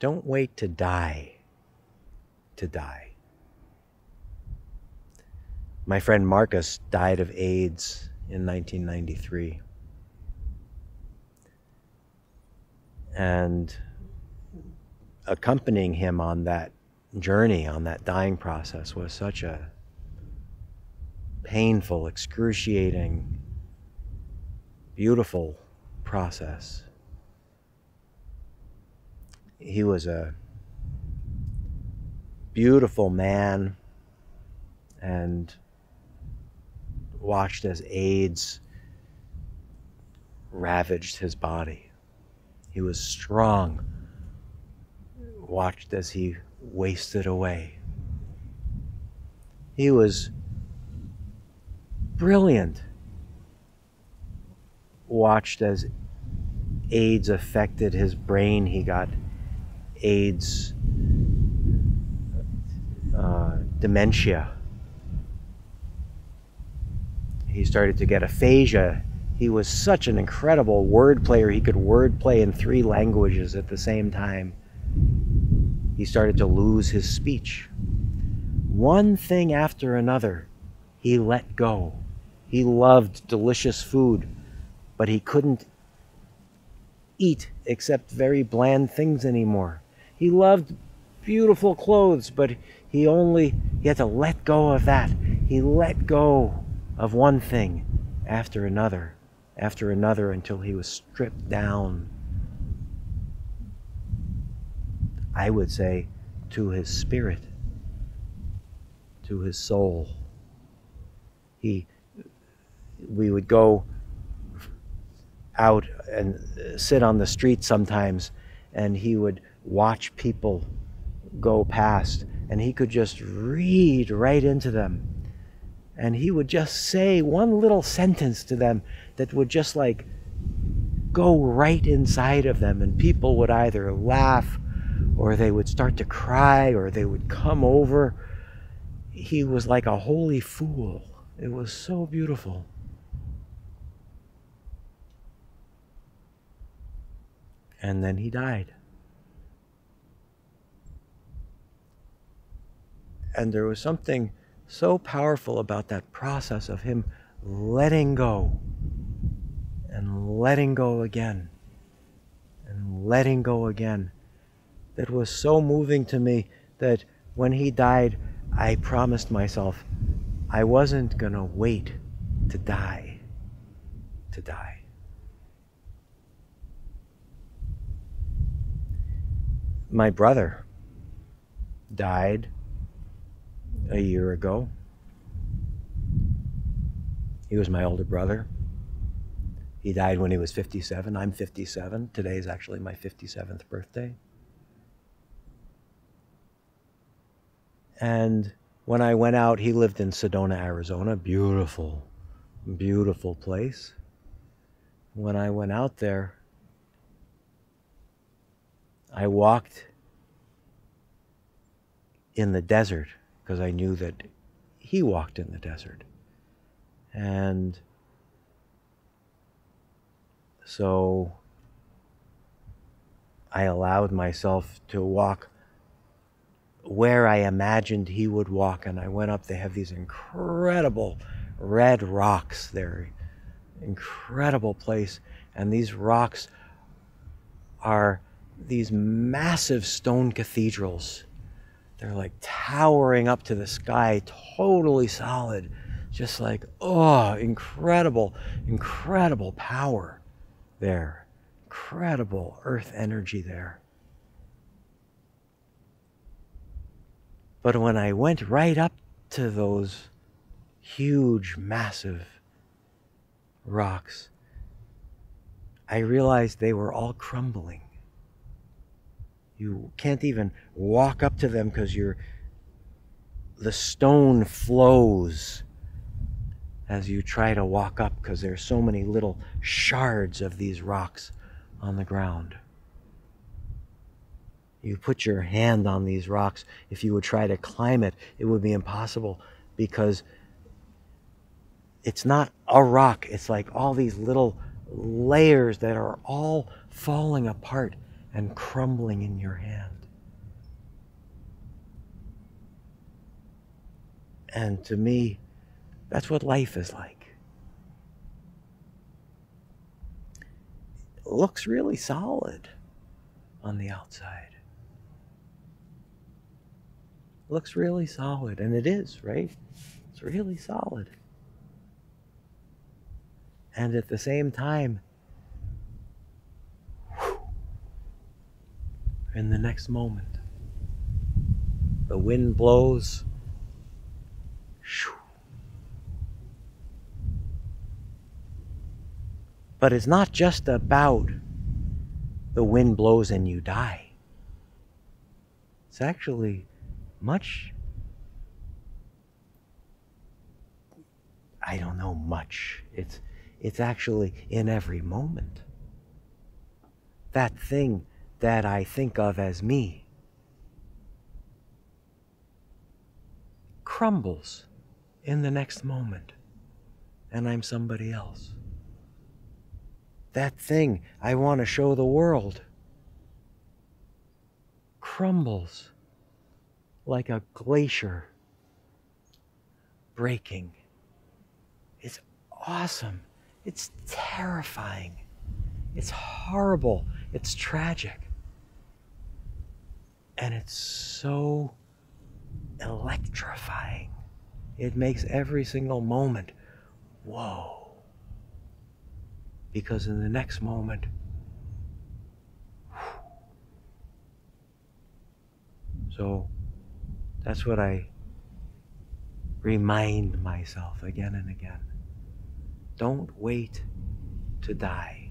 Don't wait to die to die. My friend Marcus died of AIDS in 1993. And accompanying him on that journey, on that dying process, was such a painful, excruciating, beautiful process. He was a beautiful man, and watched as AIDS ravaged his body. He was strong, watched as he wasted away. He was brilliant, watched as AIDS affected his brain. He got AIDS dementia. He started to get aphasia. He was such an incredible word player. He could word play in 3 languages at the same time. He started to lose his speech. One thing after another, he let go. He loved delicious food, but he couldn't eat except very bland things anymore. He loved beautiful clothes, but he had to let go of that. He let go of one thing after another, until he was stripped down, I would say, to his spirit, to his soul. We would go out and sit on the street sometimes, and he would watch people go past, and he could just read right into them. And he would just say one little sentence to them that would just like go right inside of them, and people would either laugh, or they would start to cry, or they would come over. He was like a holy fool. It was so beautiful. And then he died. And there was something so powerful about that process of him letting go, and letting go again, and letting go again, that was so moving to me that when he died, I promised myself I wasn't gonna wait to die to die. My brother died a year ago. He was my older brother. He died when he was 57. I'm 57. Today is actually my 57th birthday. And when I went out, he lived in Sedona, Arizona. Beautiful, beautiful place. When I went out there, I walked in the desert, because I knew that he walked in the desert. And so I allowed myself to walk where I imagined he would walk, and I went up. They have these incredible red rocks there, incredible place, and these rocks are these massive stone cathedrals. They're like towering up to the sky, totally solid, just like, oh, incredible, incredible power there, incredible earth energy there. But when I went right up to those huge, massive rocks, I realized they were all crumbling. You can't even walk up to them because the stone flows as you try to walk up, because there's so many little shards of these rocks on the ground. You put your hand on these rocks, if you would try to climb it, it would be impossible, because it's not a rock. It's like all these little layers that are all falling apart, and crumbling in your hand. And to me, that's what life is like. It looks really solid on the outside. It looks really solid, and it is, right? It's really solid. And at the same time, in the next moment, the wind blows. But it's not just about the wind blows and you die. It's actually much, I don't know much. It's actually in every moment. That thing that I think of as me crumbles in the next moment, and I'm somebody else. That thing I want to show the world crumbles like a glacier breaking. It's awesome. It's terrifying. It's horrible. It's tragic. And it's so electrifying. It makes every single moment, whoa. Because in the next moment, so that's what I remind myself again and again. Don't wait to die.